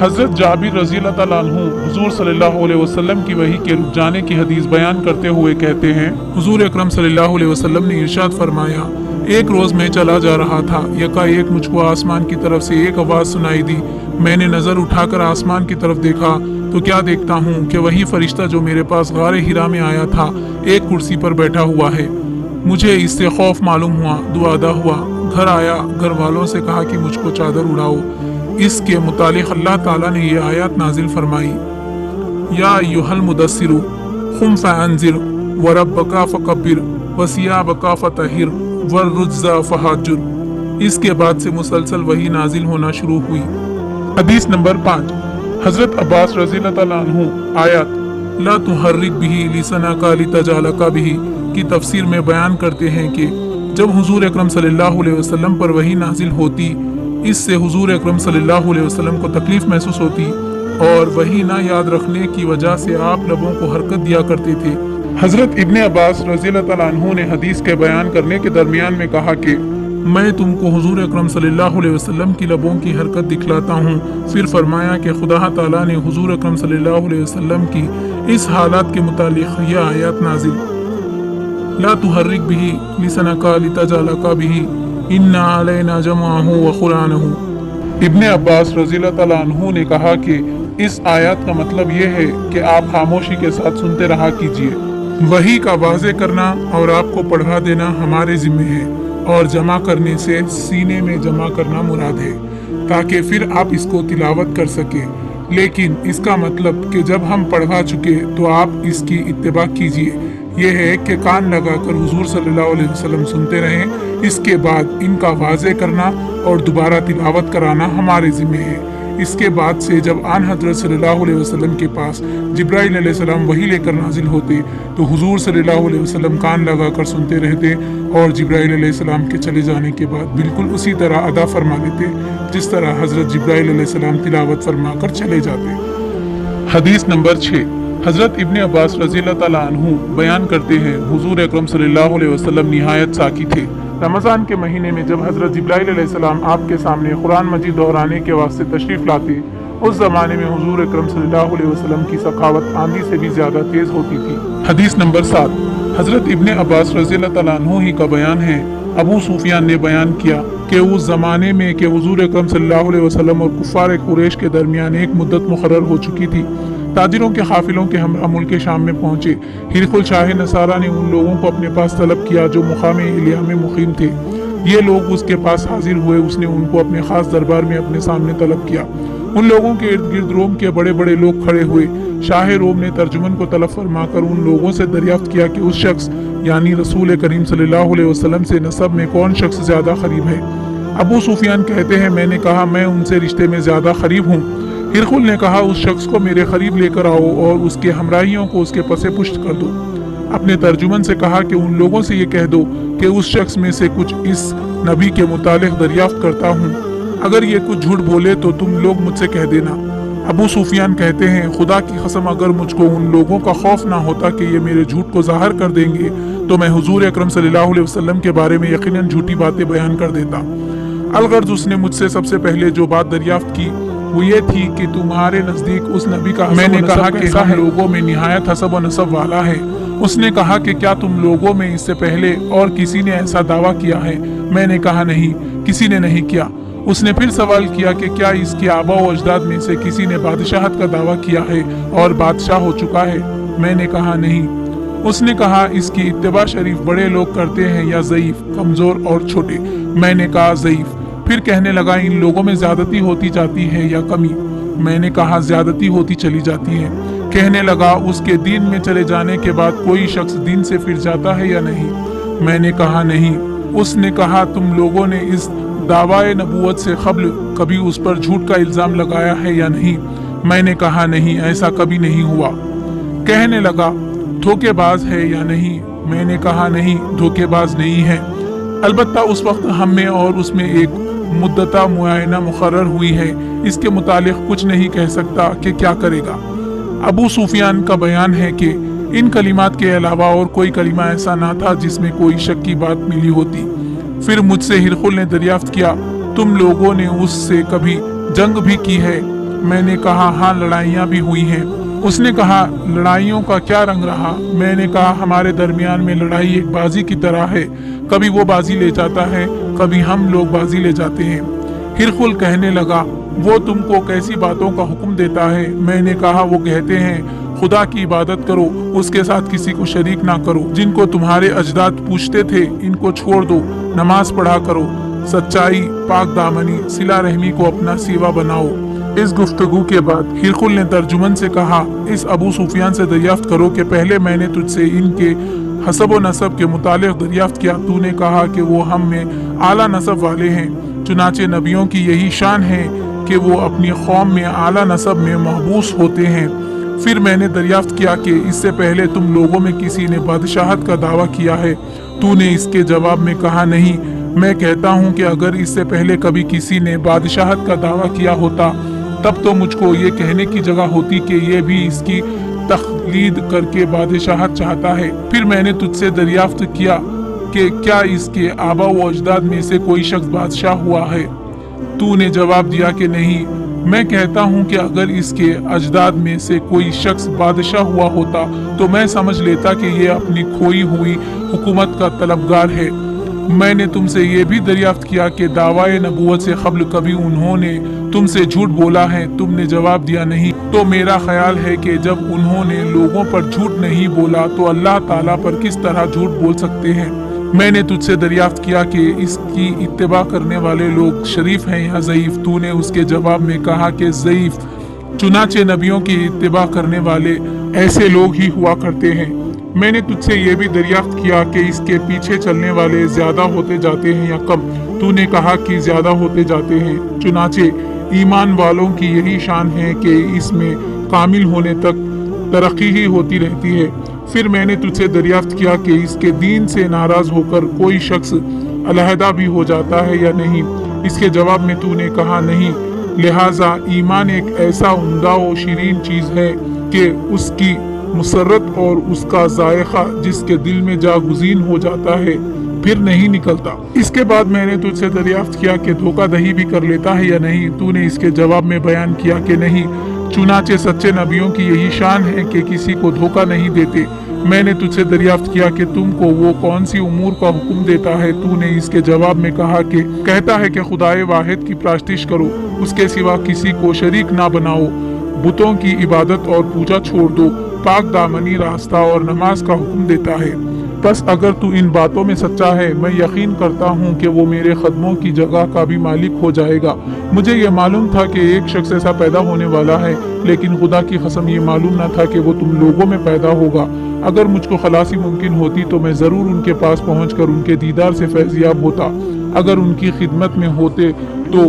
حضرت جابر رضی اللہ تعالیٰ عنہ حضور صلی اللہ علیہ وسلم کی وحی کے رک جانے کی حدیث بیان کرتے ہوئے کہتے ہیں، حضور اکرم صلی اللہ علیہ وسلم نے ارشاد فرمایا، ایک روز میں چلا جا رہا تھا، یکا ایک مجھ کو آسمان کی طرف سے ایک آواز سنائی دی۔ میں نے نظر اٹھا کر آسمان کی طرف دیکھا تو کیا دیکھتا ہوں کہ وہی فرشتہ جو میرے پاس غار ہرا میں آیا تھا ایک کرسی پر بیٹھا ہوا ہے۔ مجھے اس سے خوف معلوم ہوا، دعا ادا ہوا، گھر آیا، گھر والوں سے کہا کہ مجھ کو چادر اڑاؤ۔ اس کے متعلق اللہ تعالیٰ نے یہ آیات نازل فرمائی، یا ایھا المدثر قم فانذر وربک فکبر وثیابک فطہر والرجز فہجر۔ اس کے بعد سے مسلسل وحی نازل ہونا شروع ہوئی۔ حدیث نمبر 5، حضرت عباس رضی اللہ تعالیٰ عنہ آیات لا تحرک بہ لسانک لتجہل بہ کی تفسیر میں بیان کرتے ہیں کہ جب حضور اکرم صلی اللہ علیہ وسلم پر وحی نازل ہوتی، اس سے حضور اکرم صلی اللہ علیہ وسلم کو تکلیف محسوس ہوتی اور وحی نہ یاد رکھنے کی وجہ سے آپ لبوں کو حرکت دیا کرتے تھے۔ حضرت ابن عباس رضی اللہ تعالیٰ عنہ نے حدیث کے بیان کرنے کے درمیان میں کہا کہ میں تم کو حضور اکرم صلی اللہ علیہ وسلم کی لبوں کی حرکت دکھلاتا ہوں۔ پھر فرمایا کہ خدا تعالیٰ نے حضور اکرم صلی اللہ علیہ وسلم کی اس حالات کے متعلق یہ آیات نازل لا تحرک بہ لسانک لتجہل بہ ان علینا جمعہ وقرآنہ۔ ابن عباس رضی اللہ تعالیٰ عنہ نے کہا کہ اس آیات کا مطلب یہ ہے کہ آپ خاموشی کے ساتھ سنتے رہا کیجیے۔ وحی کا واضح کرنا اور آپ کو پڑھا دینا ہمارے ذمہ ہے، اور جمع کرنے سے سینے میں جمع کرنا مراد ہے تاکہ پھر آپ اس کو تلاوت کر سکیں۔ لیکن اس کا مطلب کہ جب ہم پڑھا چکے تو آپ اس کی اتباع کیجیے، یہ ہے کہ کان لگا کر حضور صلی اللہ علیہ وسلم سنتے رہیں، اس کے بعد ان کا واضح کرنا اور دوبارہ تلاوت کرانا ہمارے ذمہ ہے۔ اس کے بعد سے جب آن حضرت صلی اللہ علیہ وسلم کے پاس جبرائیل علیہ السلام وحی لے کر نازل ہوتے تو حضور صلی اللہ علیہ وسلم کان لگا کر سنتے رہتے اور جبرائیل علیہ السلام کے چلے جانے کے بعد بالکل اسی طرح ادا فرما لیتے جس طرح حضرت جبرائیل علیہ السلام تلاوت فرما کر چلے جاتے۔ حدیث نمبر 6، حضرت ابن عباس رضی اللہ تعالیٰ عنہ بیان کرتے ہیں، حضور اکرم صلی اللہ علیہ وسلم نہایت ساکی تھے۔ رمضان کے مہینے میں جب حضرت جبرائیل علیہ السلام آپ کے سامنے قرآن مجید دہرانے کے واسطے تشریف لاتے، اس زمانے میں حضور اکرم صلی اللہ علیہ وسلم کی سخاوت آندھی سے بھی زیادہ تیز ہوتی تھی۔ حدیث نمبر 7، حضرت ابن عباس رضی اللہ تعالیٰ عنہ ہی کا بیان ہے، ابو سفیان نے بیان کیا کہ اس زمانے میں کہ حضور اکرم صلی اللہ علیہ وسلم اور کفار قریش کے درمیان ایک مدت مقرر ہو چکی تھی۔ تاجروں کے قافلوں کے ہمراہ ملک شام میں پہنچے۔ ہرقل شاہ نصارہ نے ان لوگوں کو اپنے پاس طلب کیا جو مقام ایلیا میں مقیم تھے۔ یہ لوگ اس کے پاس حاضر ہوئے، اس نے ان کو اپنے خاص دربار میں اپنے سامنے طلب کیا۔ ان لوگوں کے ارد گرد روم کے بڑے بڑے لوگ کھڑے ہوئے۔ شاہ روم نے ترجمن کو طلب فرما کر ان لوگوں سے دریافت کیا کہ اس شخص یعنی رسول کریم صلی اللہ علیہ وسلم سے نسب میں کون شخص زیادہ قریب ہے؟ ابو سفیان کہتے ہیں، میں نے کہا میں ان سے رشتے میں زیادہ قریب ہوں۔ ہرقل نے کہا اس شخص کو میرے قریب لے کر آؤ اور اس کے ہمراہیوں کو اس کے پسے پشت کر دو۔ اپنے ترجمن سے کہا کہ ان لوگوں سے یہ کہہ دو کہ اس شخص میں سے کچھ اس نبی کے متعلق دریافت کرتا ہوں، اگر یہ کچھ جھوٹ بولے تو تم لوگ مجھ سے کہہ دینا۔ ابو سفیان کہتے ہیں، خدا کی قسم اگر مجھ کو ان لوگوں کا خوف نہ ہوتا کہ یہ میرے جھوٹ کو ظاہر کر دیں گے تو میں حضور اکرم صلی اللہ علیہ وسلم کے بارے میں یقیناً جھوٹی باتیں بیان کر دیتا۔ الغرض اس نے مجھ سے سب سے پہلے جو بات دریافت کی وہ یہ تھی کہ تمہارے نزدیک اس نبی کا میں نے کہا کہ ہم لوگوں میں نہایت حسب و نسب والا ہے۔ اس نے کہا کہ کیا تم لوگوں میں اس سے پہلے اور کسی نے ایسا دعویٰ کیا ہے؟ میں نے کہا نہیں، کسی نے نہیں کیا۔ اس نے پھر سوال کیا کہ کیا اس کے آبا و اجداد میں سے کسی نے بادشاہت کا دعویٰ کیا ہے اور بادشاہ ہو چکا ہے؟ میں نے کہا نہیں۔ اس نے کہا اس کی اتباع شریف بڑے لوگ کرتے ہیں یا ضعیف، کمزور اور چھوٹے؟ میں نے کہا ضعیف۔ پھر کہنے لگا ان لوگوں میں زیادتی ہوتی جاتی ہے یا کمی؟ میں نے کہا زیادتی ہوتی چلی جاتی ہے۔ کہنے لگا اس کے دین میں چلے جانے کے بعد کوئی شخص دین سے پھر جاتا ہے یا نہیں؟ میں نے کہا نہیں۔ اس نے کہا تم لوگوں نے اس دعوی نبوت سے قبل کبھی اس پر جھوٹ کا الزام لگایا ہے یا نہیں؟ میں نے کہا نہیں، ایسا کبھی نہیں ہوا۔ کہنے لگا دھوکے باز ہے یا نہیں؟ میں نے کہا نہیں، دھوکے باز نہیں ہے، البتہ اس وقت ہم میں اور اس میں ایک مدتہ معینہ مقرر ہوئی ہے، اس کے متعلق کچھ نہیں کہہ سکتا کہ کیا کرے گا۔ ابو سفیان کا بیان ہے کہ ان کلمات کے علاوہ اور کوئی کلمہ ایسا نہ تھا جس میں کوئی شک کی بات ملی ہوتی۔ پھر مجھ سے ہرقل نے دریافت کیا تم لوگوں نے اس سے کبھی جنگ بھی کی ہے؟ میں نے کہا ہاں لڑائیاں بھی ہوئی ہیں۔ اس نے کہا لڑائیوں کا کیا رنگ رہا؟ میں نے کہا ہمارے درمیان میں لڑائی ایک بازی کی طرح ہے، کبھی وہ بازی لے جاتا ہے، کبھی ہم لوگ بازی لے جاتے ہیں۔ ہرقل کہنے لگا وہ تم کو کیسی باتوں کا حکم دیتا ہے؟ میں نے کہا وہ کہتے ہیں خدا کی عبادت کرو، اس کے ساتھ کسی کو شریک نہ کرو، جن کو تمہارے اجداد پوچھتے تھے ان کو چھوڑ دو، نماز پڑھا کرو، سچائی، پاک دامنی، صلہ رحمی کو اپنا سیوا بناؤ۔ اس گفتگو کے بعد ہرقل نے ترجمن سے کہا اس ابو سفیان سے دریافت کرو کہ پہلے میں نے تجھ سے ان کے حسب و نسب کے متعلق دریافت کیا، تو نے کہا کہ وہ ہم میں اعلیٰ نسب والے ہیں، چنانچہ نبیوں کی یہی شان ہے کہ وہ اپنی قوم میں اعلیٰ نسب میں محبوس ہوتے ہیں۔ پھر میں نے دریافت کیا کہ اس سے پہلے تم لوگوں میں کسی نے بادشاہت کا دعویٰ کیا ہے، تو نے اس کے جواب میں کہا نہیں۔ میں کہتا ہوں کہ اگر اس سے پہلے کبھی کسی نے بادشاہت کا دعویٰ کیا ہوتا تب تو مجھ کو یہ کہنے کی جگہ ہوتی کہ یہ بھی اس کی تقلید کر کے بادشاہت چاہتا ہے۔ پھر میں نے تجھ سے دریافت کیا کہ کیا اس کے آبا و اجداد میں سے کوئی شخص بادشاہ ہوا ہے؟ تو نے جواب دیا کہ نہیں۔ میں کہتا ہوں کہ اگر اس کے اجداد میں سے کوئی شخص بادشاہ ہوا ہوتا تو میں سمجھ لیتا کہ یہ اپنی کھوئی ہوئی حکومت کا طلبگار ہے۔ میں نے تم سے یہ بھی دریافت کیا کہ دعوی نبوت سے قبل کبھی انہوں نے تم سے جھوٹ بولا ہے؟ تم نے جواب دیا نہیں۔ تو میرا خیال ہے کہ جب انہوں نے لوگوں پر جھوٹ نہیں بولا تو اللہ تعالیٰ پر کس طرح جھوٹ بول سکتے ہیں؟ میں نے تجھ سے دریافت کیا کہ اس کی اتباع کرنے والے لوگ شریف ہیں یا ضعیف؟ تو نے اس کے جواب میں کہا کہ ضعیف، چنانچہ نبیوں کی اتباع کرنے والے ایسے لوگ ہی ہوا کرتے ہیں۔ میں نے تجھ سے یہ بھی دریافت کیا کہ اس کے پیچھے چلنے والے زیادہ ہوتے جاتے ہیں یا کم؟ تو نے کہا کہ زیادہ ہوتے جاتے ہیں، چنانچہ ایمان والوں کی یہی شان ہے کہ اس میں کامل ہونے تک ترقی ہی ہوتی رہتی ہے۔ پھر میں نے تجھ سے دریافت کیا کہ اس کے دین سے ناراض ہو کر کوئی شخص علیحدہ بھی ہو جاتا ہے یا نہیں؟ اس کے جواب میں تو نے کہا نہیں، لہٰذا ایمان ایک ایسا عمدہ و شیرین چیز ہے کہ اس کی مسرت اور اس کا ذائقہ جس کے دل میں جاگزین ہو جاتا ہے پھر نہیں نکلتا۔ اس کے بعد میں نے تجھ سے دریافت کیا کہ دھوکہ دہی بھی کر لیتا ہے یا نہیں؟ تو نے اس کے جواب میں بیان کیا کہ نہیں، چنانچہ سچے نبیوں کی یہی شان ہے کہ کسی کو دھوکہ نہیں دیتے۔ میں نے تجھ سے دریافت کیا کہ تم کو وہ کون سی امور کا حکم دیتا ہے؟ تو نے اس کے جواب میں کہا کہ کہتا ہے کہ خدائے واحد کی پرستش کرو، اس کے سوا کسی کو شریک نہ بناؤ، بتوں کی عبادت اور پوجا چھوڑ دو، پاک دامنی راستہ اور نماز کا حکم دیتا ہے۔ بس اگر تو ان باتوں میں سچا ہے، میں یقین کرتا ہوں کہ وہ میرے قدموں کی جگہ کا بھی مالک ہو جائے گا۔ مجھے یہ معلوم تھا کہ ایک شخص ایسا پیدا ہونے والا ہے، لیکن خدا کی قسم یہ معلوم نہ تھا کہ وہ تم لوگوں میں پیدا ہوگا۔ اگر مجھ کو خلاصی ممکن ہوتی تو میں ضرور ان کے پاس پہنچ کر ان کے دیدار سے فیضیاب ہوتا، اگر ان کی خدمت میں ہوتے تو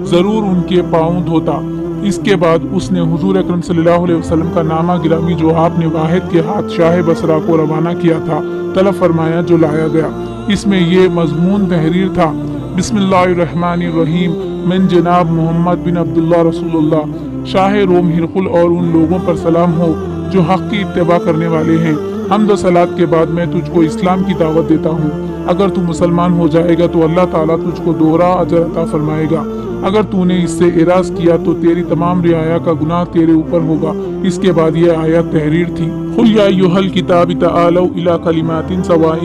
ضرور ان کے پاؤں دھوتا۔ اس کے بعد اس نے حضور اکرم صلی اللہ علیہ وسلم کا نامہ گرامی جو آپ نے واحد کے ہاتھ شاہ بصرہ کو روانہ کیا تھا طلب فرمایا، جو لایا گیا۔ اس میں یہ مضمون تحریر تھا: بسم اللہ الرحمن الرحیم، من جناب محمد بن عبداللہ رسول اللہ، شاہ روم ہرقل اور ان لوگوں پر سلام ہو جو حق کی اتباع کرنے والے ہیں۔ حمد و صلات کے بعد میں تجھ کو اسلام کی دعوت دیتا ہوں۔ اگر تو مسلمان ہو جائے گا تو اللہ تعالیٰ تجھ کو دوہرا اجر عطا فرمائے گا۔ اگر تو نے اس سے اعراض کیا تو تیری تمام رعایا کا گناہ تیرے اوپر ہوگا۔ اس کے بعد یہ آیت تحریر تھی: قُلْ يَا أَيُّهَا الْكِتَابُ تَعَالَوْا إِلَىٰ كَلِمَاتٍ سَوَاءٍ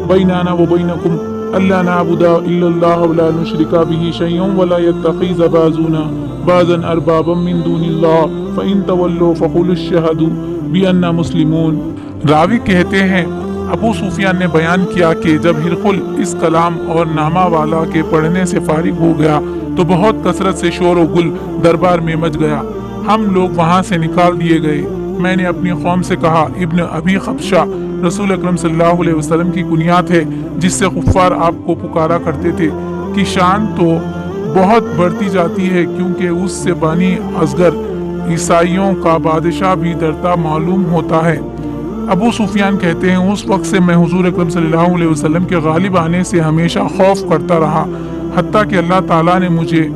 بَيْنَنَا وَبَيْنَكُمْ أَلَّا نَعْبُدَ إِلَّا اللَّهَ وَلَا نُشْرِكَ بِهِ شَيْئًا وَلَا يَتَّخِذَ بَعْضُنَا بَعْضًا أَرْبَابًا مِّن دُونِ اللَّهِ فَإِن تَوَلَّوْا فَقُولُوا اشْهَدُوا بِأَنَّا مُسْلِمُونَ۔ راوی کہتے ہیں ابو سفیان نے بیان کیا کہ جب ہرقل اس کلام اور نامہ والا کے پڑھنے سے فارغ ہو گیا تو بہت کثرت سے شور و گل دربار میں مچ گیا۔ ہم لوگ وہاں سے نکال دیے گئے۔ میں نے اپنی قوم سے کہا، ابن ابی قبشہ رسول اکرم صلی اللہ علیہ وسلم کی کنیات ہے جس سے کفار آپ کو پکارا کرتے تھے، کی شان تو بہت بڑھتی جاتی ہے کیونکہ اس سے بنی اصغر عیسائیوں کا بادشاہ بھی ڈرتا معلوم ہوتا ہے۔ ابو سفیان کہتے ہیں اس وقت سے میں حضور اکرم صلی اللہ علیہ وسلم کے غالب آنے سے ہمیشہ خوف کرتا رہا، حتیٰ کہ اللہ تعالیٰ نے مجھے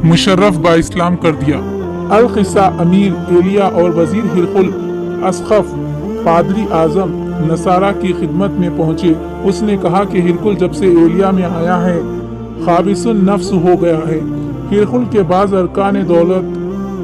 مشرف با اسلام کر دیا۔ القصہ: امیر ایلیا اور وزیر ہرقل اسقف پادری اعظم نصارہ کی خدمت میں پہنچے۔ اس نے کہا کہ ہرقل جب سے ایلیا میں آیا ہے خابص النفس ہو گیا ہے۔ ہرقل کے بعض ارکان دولت